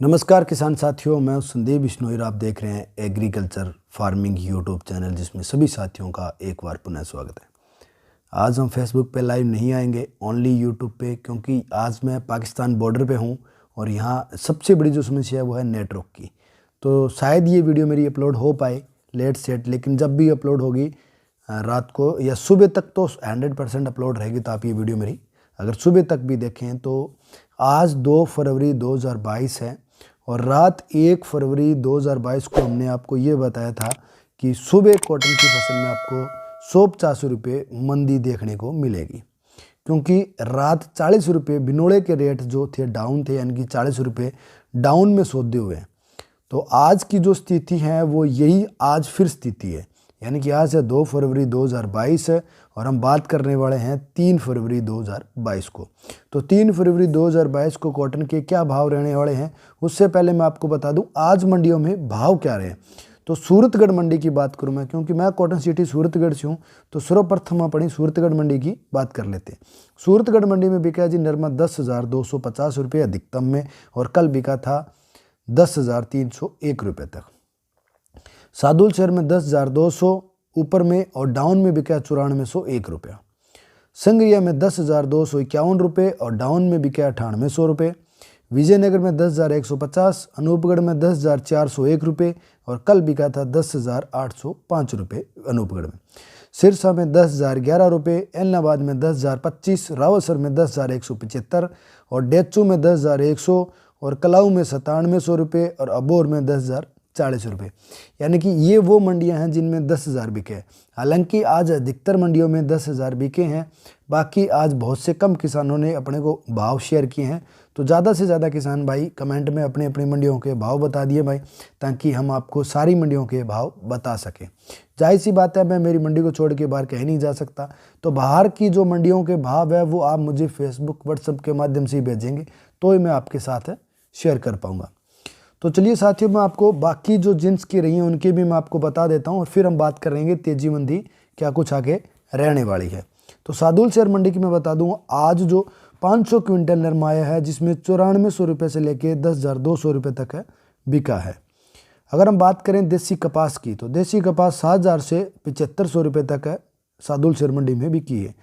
नमस्कार किसान साथियों, मैं संदीप बिश्नोई। आप देख रहे हैं एग्रीकल्चर फार्मिंग यूट्यूब चैनल, जिसमें सभी साथियों का एक बार पुनः स्वागत है। आज हम फेसबुक पे लाइव नहीं आएंगे, ओनली यूट्यूब पे, क्योंकि आज मैं पाकिस्तान बॉर्डर पे हूं और यहाँ सबसे बड़ी जो समस्या है वो है नेटवर्क की। तो शायद ये वीडियो मेरी अपलोड हो पाए लेट सेट, लेकिन जब भी अपलोड होगी रात को या सुबह तक तो 100% अपलोड रहेगी। तो आप ये वीडियो मेरी अगर सुबह तक भी देखें तो आज 2 फरवरी 2022 है और रात 1 फरवरी 2022 को हमने आपको ये बताया था कि सुबह कॉटन की फसल में आपको 150 रुपये मंदी देखने को मिलेगी, क्योंकि रात 40 रुपये बिनोड़े के रेट जो थे डाउन थे, यानी कि 40 रुपये डाउन में सौदे हुए हैं। तो आज की जो स्थिति है वो यही आज फिर स्थिति है, यानी कि आज है 2 फरवरी 2022 है और हम बात करने वाले हैं 3 फरवरी 2022 को। तो 3 फरवरी 2022 को कॉटन के क्या भाव रहने वाले हैं, उससे पहले मैं आपको बता दूं आज मंडियों में भाव क्या रहे। तो सूरतगढ़ मंडी की बात करूं मैं, क्योंकि मैं कॉटन सिटी सूरतगढ़ से हूं, तो सर्वप्रथम अपनी सूरतगढ़ मंडी की बात कर लेते हैं। सूरतगढ़ मंडी में बिका जी नरमा 10,250 रुपये अधिकतम में, और कल बिका था 10,301 रुपये तक। सादुल शहर में 10,200 ऊपर में और डाउन में बिका 9401 रुपया। संग्रिया में 10,251 रुपये और डाउन में बिका 9800 रुपये। विजयनगर में 10,150, अनूपगढ़ में 10,401 रुपये और कल बिका था 10,805 रुपये अनूपगढ़ में। सिरसा में 10,011 रुपये, एलनाबाद में 10,025, रावसर में 10,175 और डेचू में 10,100 और कलाऊ में 9700 रुपये और अबोर में 10,040 रुपये। यानी कि ये वो मंडियां हैं जिनमें 10,000 बिके हैं। हालांकि आज अधिकतर मंडियों में 10,000 बिके हैं, बाकी आज बहुत से कम किसानों ने अपने को भाव शेयर किए हैं। तो ज़्यादा से ज़्यादा किसान भाई कमेंट में अपनी अपनी मंडियों के भाव बता दिए भाई, ताकि हम आपको सारी मंडियों के भाव बता सकें। जाहिर सी बात है, मैं मेरी मंडी को छोड़ के बाहर कहीं नहीं जा सकता, तो बाहर की जो मंडियों के भाव है वो आप मुझे फेसबुक व्हाट्सएप के माध्यम से ही भेजेंगे, तो ही मैं आपके साथ शेयर कर पाऊँगा। तो चलिए साथियों, मैं आपको बाकी जो जिन्स की रही हैं उनके भी मैं आपको बता देता हूं और फिर हम बात करेंगे तेजी मंदी क्या कुछ आगे रहने वाली है। तो सादुल शहर मंडी की मैं बता दूं, आज जो 500 क्विंटल नरमा आया है, जिसमें 9400 रुपये से लेके 10,200 रुपये तक है बिका है। अगर हम बात करें देसी कपास की, तो देसी कपास 7,000 से 7500 रुपये तक है सादुल शहर मंडी में बिकी है।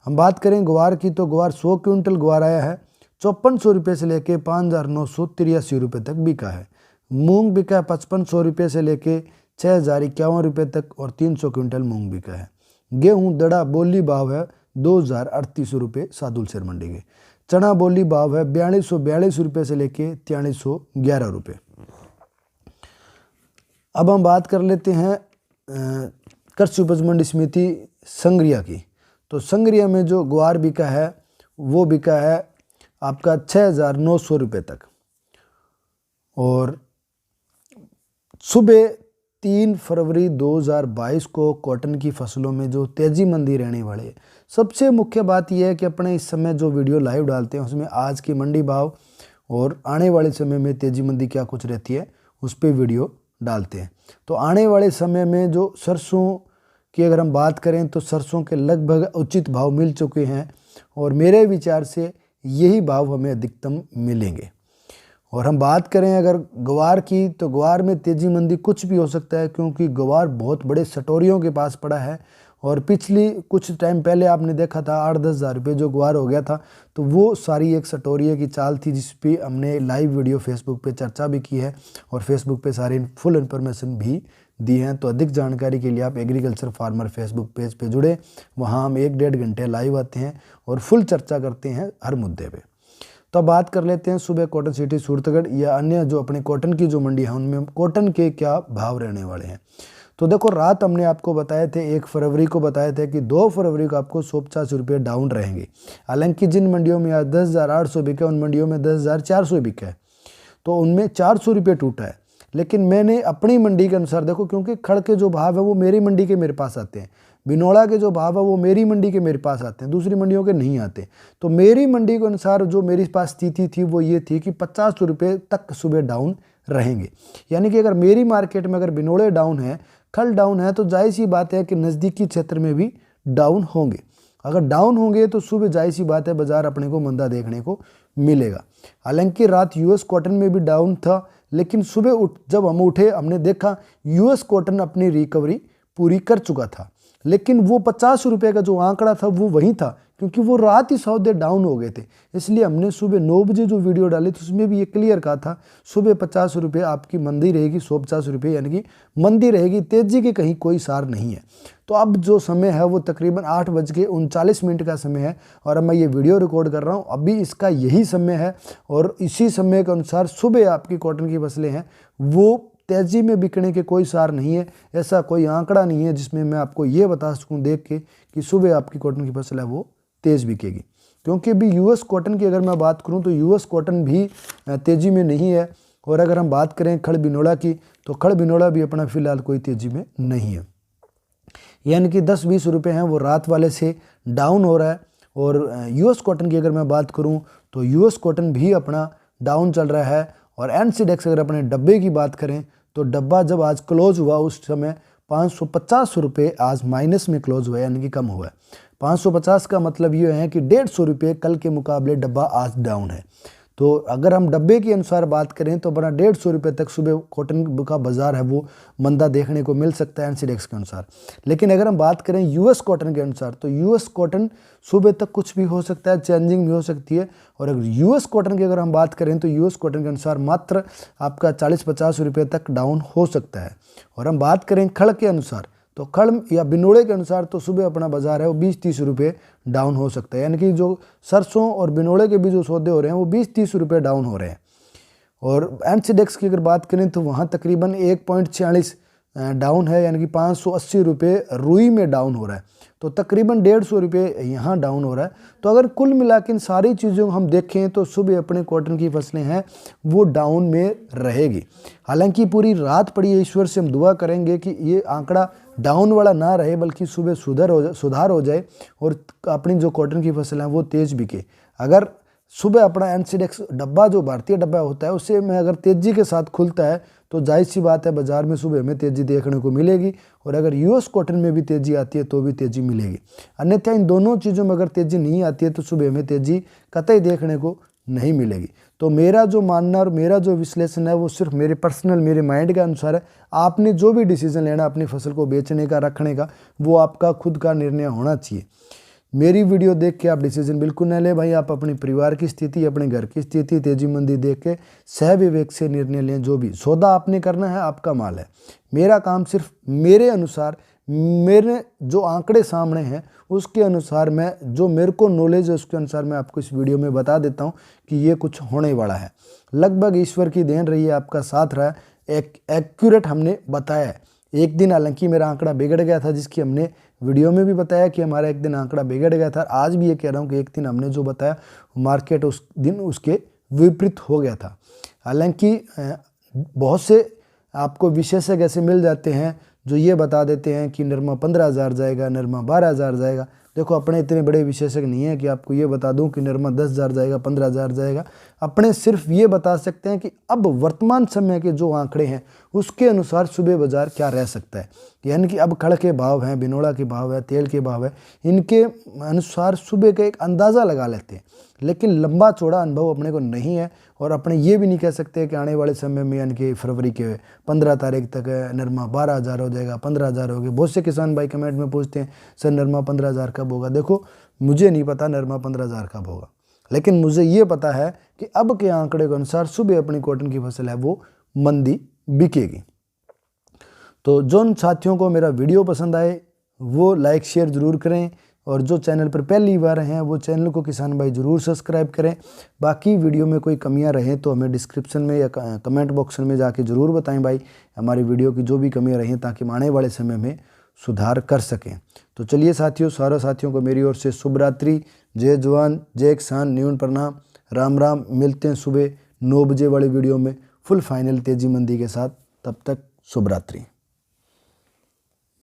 हम बात करें ग्वार की, तो ग्वार 100 क्विंटल ग्वार आया है, 5400 रुपये से लेके 5,983 रुपये तक बिका है। मूंग बिका है 5500 रुपये से लेके 6,051 रुपये तक और 300 क्विंटल मूंग बिका है। गेहूं दड़ा बोली भाव है 2,038 रुपये सादुल शहर मंडी के। चना बोली भाव है 4,242 रुपये से लेके 4,311 रुपये। अब हम बात कर लेते हैं कृषि उपज मंडी समिति संग्रिया की। तो संग्रिया में जो ग्वार बिका है वो बिका है आपका 6,900 रुपये तक। और सुबह 3 फरवरी 2022 को कॉटन की फसलों में जो तेजी मंदी रहने वाली है, सबसे मुख्य बात यह है कि अपने इस समय जो वीडियो लाइव डालते हैं उसमें आज की मंडी भाव और आने वाले समय में तेजी मंदी क्या कुछ रहती है उस पर वीडियो डालते हैं। तो आने वाले समय में जो सरसों की अगर हम बात करें तो सरसों के लगभग उचित भाव मिल चुके हैं और मेरे विचार से यही भाव हमें अधिकतम मिलेंगे। और हम बात करें अगर ग्वार की, तो ग्वार में तेजी मंदी कुछ भी हो सकता है, क्योंकि ग्वार बहुत बड़े सटोरियों के पास पड़ा है और पिछली कुछ टाइम पहले आपने देखा था 8-10 हज़ार रुपये जो ग्वार हो गया था, तो वो सारी एक सटोरिये की चाल थी, जिस पे हमने लाइव वीडियो फेसबुक पे चर्चा भी की है और फेसबुक पे सारी फुल इन्फॉर्मेशन भी दी हैं। तो अधिक जानकारी के लिए आप एग्रीकल्चर फार्मर फेसबुक पेज पे जुड़े, वहाँ हम 1-1.5 घंटे लाइव आते हैं और फुल चर्चा करते हैं हर मुद्दे पे। तो अब बात कर लेते हैं सुबह कॉटन सिटी सूरतगढ़ या अन्य जो अपने कॉटन की जो मंडी है उनमें कॉटन के क्या भाव रहने वाले हैं। तो देखो, रात हमने आपको बताए थे 1 फरवरी को बताए थे कि 2 फरवरी को आपको 150 रुपये डाउन रहेंगे। हालांकि जिन मंडियों में आज 10,800 बिका, उन मंडियों में 10,400 बिका है, तो उनमें 400 रुपये टूटा है। लेकिन मैंने अपनी मंडी के अनुसार देखो, क्योंकि खड़ के जो भाव है वो मेरी मंडी के मेरे पास आते हैं, बिनोड़ा के जो भाव है वो मेरी मंडी के मेरे पास आते हैं, दूसरी मंडियों के नहीं आते। तो मेरी मंडी के अनुसार जो मेरे पास स्थिति थी वो ये थी कि 50 रुपये तक सुबह डाउन रहेंगे। यानी कि अगर मेरी मार्केट में अगर बिनोड़े डाउन है, खल डाउन है, तो जाहिर सी बात है कि नज़दीकी क्षेत्र में भी डाउन होंगे। अगर डाउन होंगे तो सुबह जाहिर सी बात है बाजार अपने को मंदा देखने को मिलेगा। हालांकि रात यूएस कॉटन में भी डाउन था, लेकिन सुबह जब हम उठे हमने देखा यूएस कॉटन अपनी रिकवरी पूरी कर चुका था। लेकिन वो 50 रुपये का जो आंकड़ा था वो वहीं था, क्योंकि वो रात ही सौदे डाउन हो गए थे। इसलिए हमने सुबह 9 बजे जो वीडियो डाली तो उसमें भी ये क्लियर कहा था सुबह 50 रुपये आपकी मंदी रहेगी, 150 रुपये यानी कि मंदी रहेगी, तेजी के कहीं कोई सार नहीं है। तो अब जो समय है वो तकरीबन 8:39 का समय है और अब मैं ये वीडियो रिकॉर्ड कर रहा हूँ, अभी इसका यही समय है और इसी समय के अनुसार सुबह आपकी कॉटन की फसलें हैं वो तेज़ी में बिकने के कोई सार नहीं है। ऐसा कोई आंकड़ा नहीं है जिसमें मैं आपको ये बता सकूं देख के कि सुबह आपकी कॉटन की फसल है वो तेज़ बिकेगी, क्योंकि अभी यूएस कॉटन की अगर मैं बात करूं तो यूएस कॉटन भी तेज़ी में नहीं है। और अगर हम बात करें खड़ बिनोड़ा की तो खड़ बिनोड़ा भी अपना फ़िलहाल कोई तेज़ी में नहीं है, यानी कि 10-20 रुपये हैं वो रात वाले से डाउन हो रहा है। और यूएस कॉटन की अगर मैं बात करूं तो यूएस कॉटन भी अपना डाउन चल रहा है। और एनसीडेक्स अगर अपने डब्बे की बात करें तो डब्बा जब आज क्लोज हुआ उस समय 550 रुपये आज माइनस में क्लोज हुआ, यानी कि कम हुआ है। 550 का मतलब ये है कि 150 रुपये कल के मुकाबले डब्बा आज डाउन है। तो अगर हम डब्बे के अनुसार बात करें तो बड़ा 150 रुपये तक सुबह कॉटन का बाजार है वो मंदा देखने को मिल सकता है एनसीडेक्स के अनुसार। लेकिन अगर हम बात करें यूएस कॉटन के अनुसार तो यूएस कॉटन सुबह तक कुछ भी हो सकता है, चेंजिंग भी हो सकती है। और अगर यूएस कॉटन की अगर हम बात करें तो यूएस कॉटन के अनुसार मात्र आपका 40-50 रुपये तक डाउन हो सकता है। और हम बात करें खड़ के अनुसार तो खड़ या बिनोड़े के अनुसार तो सुबह अपना बाजार है वो 20-30 रुपये डाउन हो सकता है, यानी कि जो सरसों और बिनोड़े के भी जो सौदे हो रहे हैं वो 20-30 रुपये डाउन हो रहे हैं। और एनसीडेक्स की अगर बात करें तो वहाँ तकरीबन 1.46 डाउन है, यानी कि 580 रुपये रुई में डाउन हो रहा है। तो तकरीबन 150 रुपये यहाँ डाउन हो रहा है। तो अगर कुल मिला के इन सारी चीज़ों को हम देखें तो सुबह अपने कॉटन की फसलें हैं वो डाउन में रहेगी। हालांकि पूरी रात पड़ी है, ईश्वर से हम दुआ करेंगे कि ये आंकड़ा डाउन वाला ना रहे बल्कि सुबह सुधार हो जाए और अपनी जो कॉटन की फसल है वो तेज़ बिके। अगर सुबह अपना एनसीडेक्स डब्बा जो भारतीय डब्बा होता है उससे में अगर तेज़ी के साथ खुलता है तो जाहिर सी बात है बाज़ार में सुबह में तेज़ी देखने को मिलेगी। और अगर यूएस कॉटन में भी तेज़ी आती है तो भी तेज़ी मिलेगी। अन्यथा इन दोनों चीज़ों में अगर तेज़ी नहीं आती है तो सुबह में तेज़ी कतई देखने को नहीं मिलेगी। तो मेरा जो मानना और मेरा जो विश्लेषण है वो सिर्फ मेरे पर्सनल मेरे माइंड के अनुसार है। आपने जो भी डिसीजन लेना अपनी फसल को बेचने का रखने का वो आपका खुद का निर्णय होना चाहिए। मेरी वीडियो देख के आप डिसीजन बिल्कुल न लें भाई। आप अपने परिवार की स्थिति, अपने घर की स्थिति, तेजी मंदी देख के सह विवेक से निर्णय लें। जो भी सौदा आपने करना है आपका माल है। मेरा काम सिर्फ मेरे अनुसार, मेरे जो आंकड़े सामने हैं उसके अनुसार, मैं जो मेरे को नॉलेज है उसके अनुसार मैं आपको इस वीडियो में बता देता हूँ कि ये कुछ होने वाला है। लगभग ईश्वर की देन रही है, आपका साथ रहा है, एक एक्यूरेट हमने बताया है। एक दिन हालांकि मेरा आंकड़ा बिगड़ गया था, जिसकी हमने वीडियो में भी बताया कि हमारा एक दिन आंकड़ा बिगड़ गया था। आज भी ये कह रहा हूँ कि एक दिन हमने जो बताया मार्केट उस दिन उसके विपरीत हो गया था। हालांकि बहुत से आपको विशेषज्ञ ऐसे मिल जाते हैं जो ये बता देते हैं कि नरमा 15,000 जाएगा, नरमा 12,000 जाएगा। देखो अपने इतने बड़े विशेषज्ञ नहीं है कि आपको ये बता दूं कि नरमा 10,000 जाएगा, 15,000 जाएगा। अपने सिर्फ ये बता सकते हैं कि अब वर्तमान समय के जो आंकड़े हैं उसके अनुसार सुबह बाजार क्या रह सकता है। यानी कि अब खड़ के भाव हैं, बिनोड़ा के भाव है, तेल के भाव है, इनके अनुसार सुबह का एक अंदाज़ा लगा लेते हैं। लेकिन लंबा चौड़ा अनुभव अपने को नहीं है और अपने ये भी नहीं कह सकते कि आने वाले समय में यानी कि फरवरी के 15 तारीख तक नरमा 12,000 हो जाएगा, 15,000 हो गए। बहुत से किसान भाई कमेंट में पूछते हैं सर नरमा 15,000 कब होगा। देखो मुझे नहीं पता नरमा 15,000 कब होगा, लेकिन मुझे ये पता है कि अब के आंकड़े के अनुसार सुबह अपनी कॉटन की फसल है वो मंदी बिकेगी। तो जिन साथियों को मेरा वीडियो पसंद आए वो लाइक शेयर ज़रूर करें और जो चैनल पर पहली बार हैं वो चैनल को किसान भाई ज़रूर सब्सक्राइब करें। बाकी वीडियो में कोई कमियां रहें तो हमें डिस्क्रिप्शन में या कमेंट बॉक्स में जाके ज़रूर बताएं भाई हमारी वीडियो की जो भी कमियां रहें, ताकि हम आने वाले समय में सुधार कर सकें। तो चलिए साथियों, सारे साथियों को मेरी ओर से शुभ रात्रि, जय जवान जय किसान, न्यून प्रणाम, राम राम। मिलते हैं सुबह 9 बजे वाली वीडियो में फुल फाइनल तेजी मंदी के साथ। तब तक शुभ रात्रि।